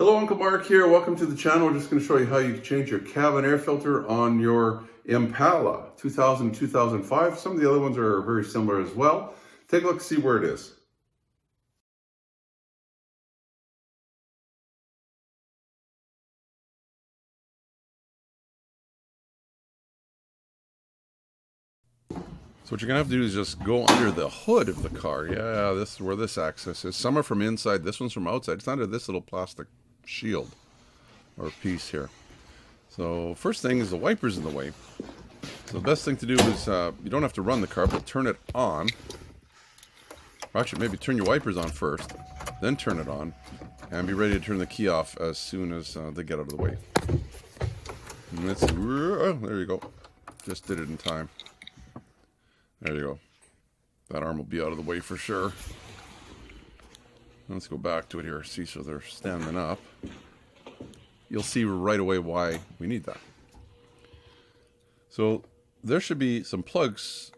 Hello, Uncle Mark here. Welcome to the channel. We're just going to show you how you can change your cabin air filter on your Impala 2000 2005. Some of the other ones are very similar as well. Take a look and see where it is. So what you're going to have to do is just go under the hood of the car. Yeah, this is where this access is. Some are from inside. This one's from outside. It's under this little plastic shield or piece here. So first thing is the wiper's in the way. So the best thing to do is you don't have to run the car, but turn it on. Or actually, maybe turn your wipers on first, then turn it on, and be ready to turn the key off as soon as they get out of the way. And let's see. Oh, there you go. Just did it in time. There you go. That arm will be out of the way for sure. Let's go back to it here. See, so they're standing up. You'll see right away why we need that. So there should be some plugs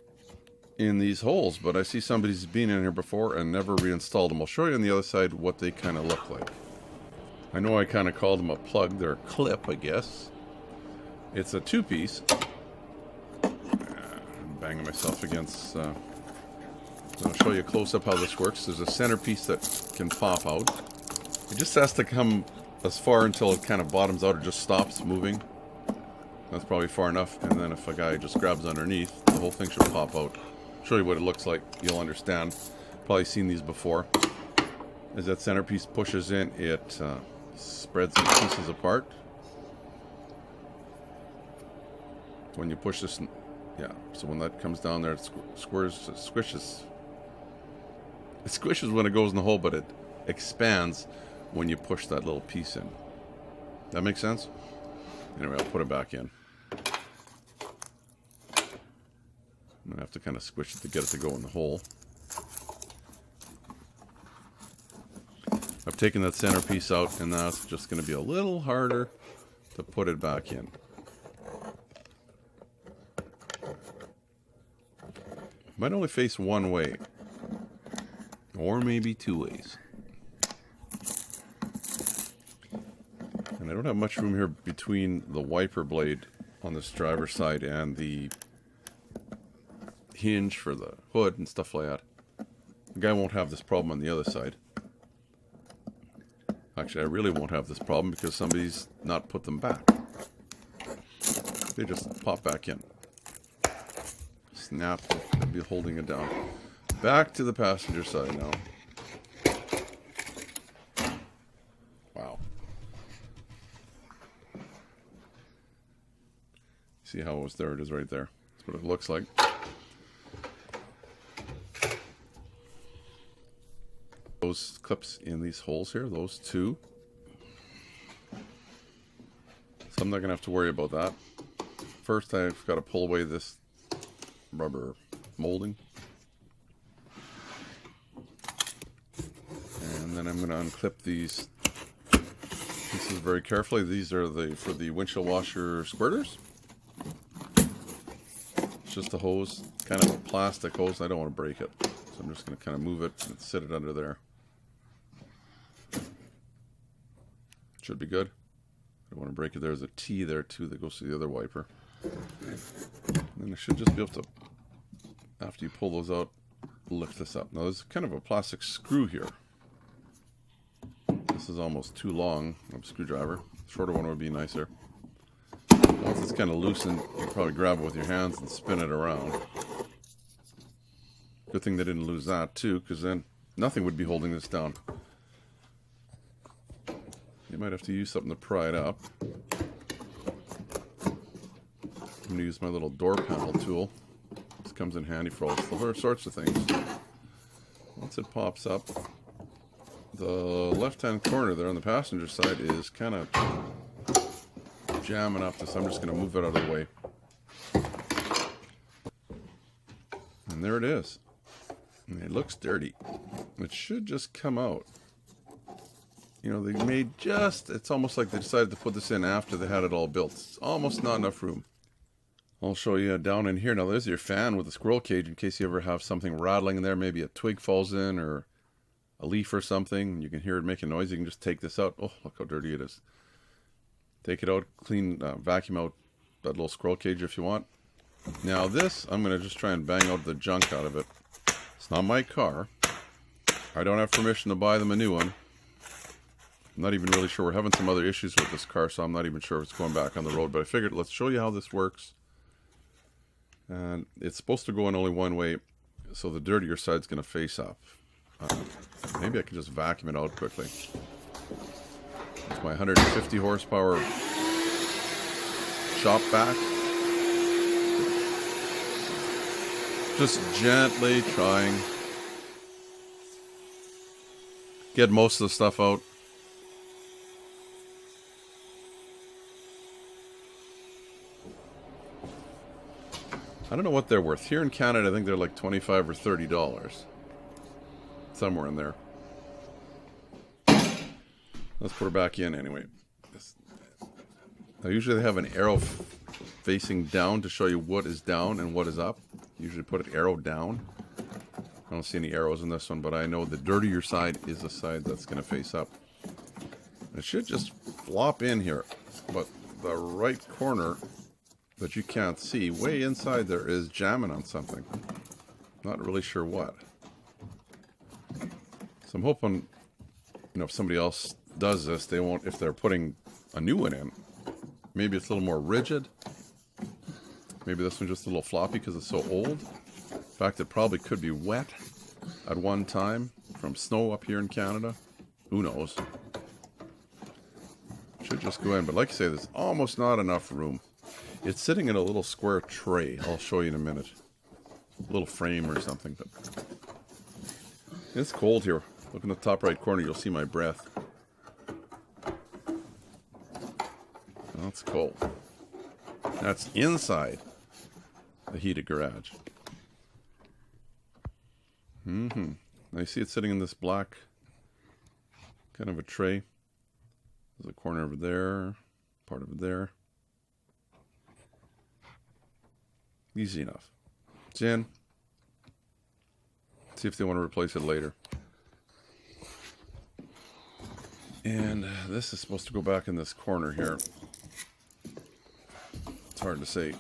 in these holes, but I see somebody's been in here before and never reinstalled them. I'll show you on the other side what they kind of look like. I know I kind of called them a plug. They're a clip, I guess. It's a two-piece. I'm banging myself against... I'll show you a close-up how this works. There's a centerpiece that can pop out. It just has to come as far until it kind of bottoms out or just stops moving. That's probably far enough. And then if a guy just grabs underneath, the whole thing should pop out. Show you what it looks like. You'll understand. Probably seen these before. As that centerpiece pushes in, it spreads the pieces apart. When you push this, yeah. So when that comes down there, it squishes. It squishes when it goes in the hole, but it expands when you push that little piece in. That makes sense? Anyway, I'll put it back in. I'm going to have to kind of squish it to get it to go in the hole. I've taken that centerpiece out, and now it's just going to be a little harder to put it back in. Might only face one way, or maybe two ways. And I don't have much room here between the wiper blade on this driver's side and the hinge for the hood and stuff like that. The guy won't have this problem on the other side. Actually, I really won't have this problem because somebody's not put them back. They just pop back in. Snap, they'll be holding it down. Back to the passenger side now. Wow. See how it was there? It is right there. That's what it looks like. Those clips in these holes here, those two. So I'm not going to have to worry about that. First, I've got to pull away this rubber molding. And then I'm going to unclip these pieces very carefully. These are for the windshield washer squirters. It's just a hose, kind of a plastic hose. I don't want to break it. So I'm just going to kind of move it and sit it under there. Should be good. I don't want to break it. There's a T there too that goes to the other wiper. And then I should just be able to, after you pull those out, lift this up. Now there's kind of a plastic screw here. This is almost too long of a screwdriver. Shorter one would be nicer. Once it's kind of loosened, you can probably grab it with your hands and spin it around. Good thing they didn't lose that too, because then nothing would be holding this down. You might have to use something to pry it up. I'm going to use my little door panel tool. This comes in handy for all sorts of things. Once it pops up, the left-hand corner there on the passenger side is kind of jamming up this. I'm just going to move it out of the way. And there it is. And it looks dirty. It should just come out. You know, they made it's almost like they decided to put this in after they had it all built. It's almost not enough room. I'll show you down in here. Now there's your fan with the squirrel cage in case you ever have something rattling in there. Maybe a twig falls in or a leaf or something, you can hear it making noise, you can just take this out. Oh, look how dirty it is. Take it out, clean, vacuum out that little squirrel cage if you want. Now this, I'm going to just try and bang out the junk out of it. It's not my car. I don't have permission to buy them a new one. I'm not even really sure. We're having some other issues with this car, so I'm not even sure if it's going back on the road. But I figured let's show you how this works. And it's supposed to go in only one way, so the dirtier side's going to face up. Maybe I can just vacuum it out quickly. It's my 150 horsepower shop vac. Just gently trying. Get most of the stuff out. I don't know what they're worth. Here in Canada, I think they're like $25 or $30. Somewhere in there. Let's put her back in anyway. Now usually they have an arrow facing down to show you what is down and what is up. Usually put an arrow down. I don't see any arrows in this one, but I know the dirtier side is the side that's going to face up. It should just flop in here, but the right corner that you can't see, way inside there, is jamming on something. Not really sure what. So I'm hoping, if somebody else does this, they won't, if they're putting a new one in, maybe it's a little more rigid. Maybe this one's just a little floppy because it's so old. In fact, it probably could be wet at one time from snow up here in Canada. Who knows? Should just go in, but like I say, there's almost not enough room. It's sitting in a little square tray. I'll show you in a minute. A little frame or something, but it's cold here. Look in the top right corner, you'll see my breath. That's cold. That's inside the heated garage. Now you see it sitting in this black kind of a tray. There's a corner over there, part over there. Easy enough. It's in. See if they want to replace it later. And this is supposed to go back in this corner here. It's hard to say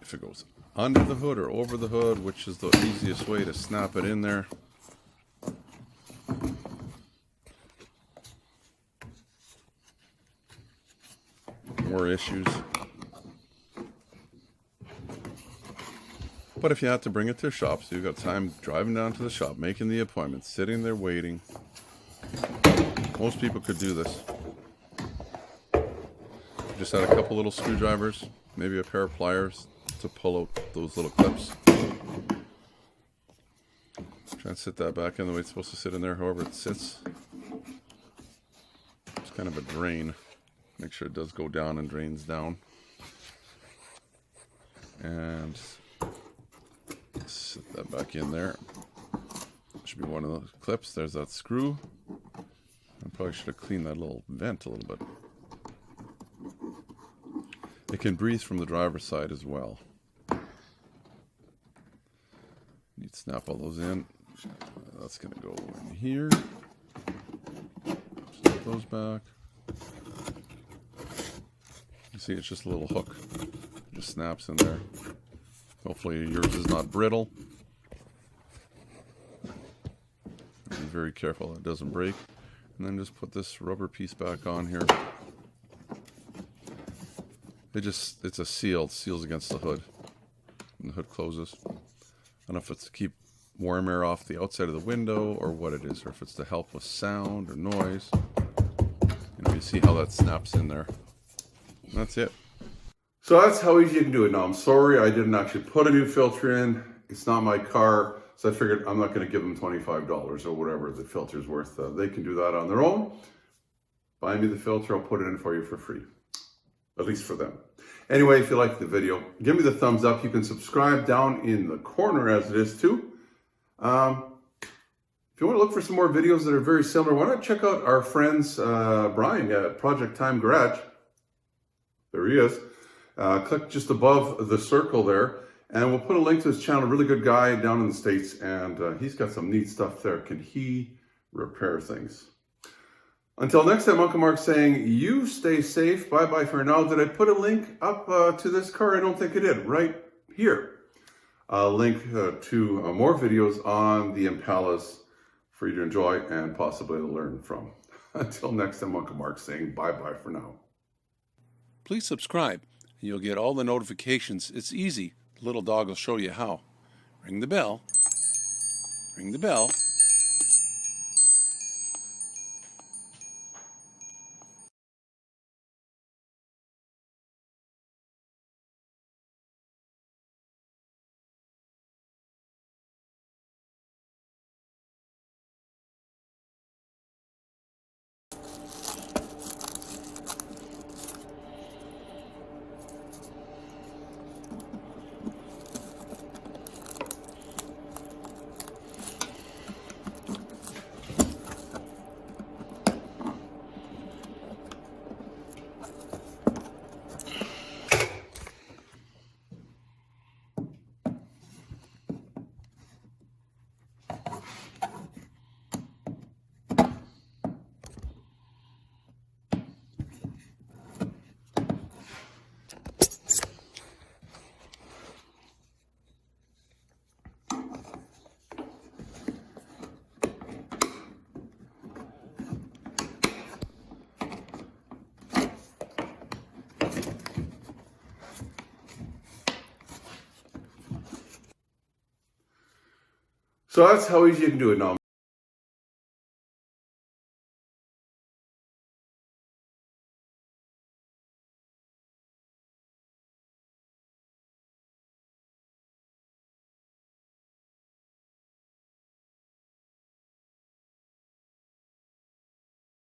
if it goes under the hood or over the hood, which is the easiest way to snap it in there. More issues. But if you have to bring it to a shop, so you've got time driving down to the shop, making the appointment, sitting there waiting. Most people could do this. Just add a couple little screwdrivers, maybe a pair of pliers to pull out those little clips. Try and sit that back in the way it's supposed to sit in there, however it sits. It's kind of a drain. Make sure it does go down and drains down. And sit that back in there. Should be one of those clips. There's that screw. I probably should have cleaned that little vent a little bit. It can breathe from the driver's side as well. Need to snap all those in. That's going to go in here. Snap those back. You see, it's just a little hook. It just snaps in there. Hopefully yours is not brittle. Be very careful that it doesn't break. And then just put this rubber piece back on here. It's a seal. It seals against the hood. And the hood closes. I don't know if it's to keep warm air off the outside of the window or what it is, or if it's to help with sound or noise. And you see how that snaps in there. And that's it. So that's how easy you can do it. Now, I'm sorry I didn't actually put a new filter in. It's not my car. So I figured I'm not going to give them $25 or whatever the filter's worth. They can do that on their own. Buy me the filter. I'll put it in for you for free. At least for them. Anyway, if you liked the video, give me the thumbs up. You can subscribe down in the corner as it is too. If you want to look for some more videos that are very similar, why not check out our friends Brian at Project Time Garage. There he is. Click just above the circle there, and we'll put a link to his channel. Really good guy down in the States, and he's got some neat stuff there. Can he repair things. Until next time, Uncle Mark saying, you stay safe. Bye-bye for now. Did I put a link up to this car? I don't think I did. Right here. A link to more videos on the Impalas for you to enjoy and possibly learn from. Until next time, Uncle Mark saying bye-bye for now. Please subscribe and you'll get all the notifications. It's easy. The little dog will show you how. Ring the bell. Ring the bell. So that's how easy you can do it now.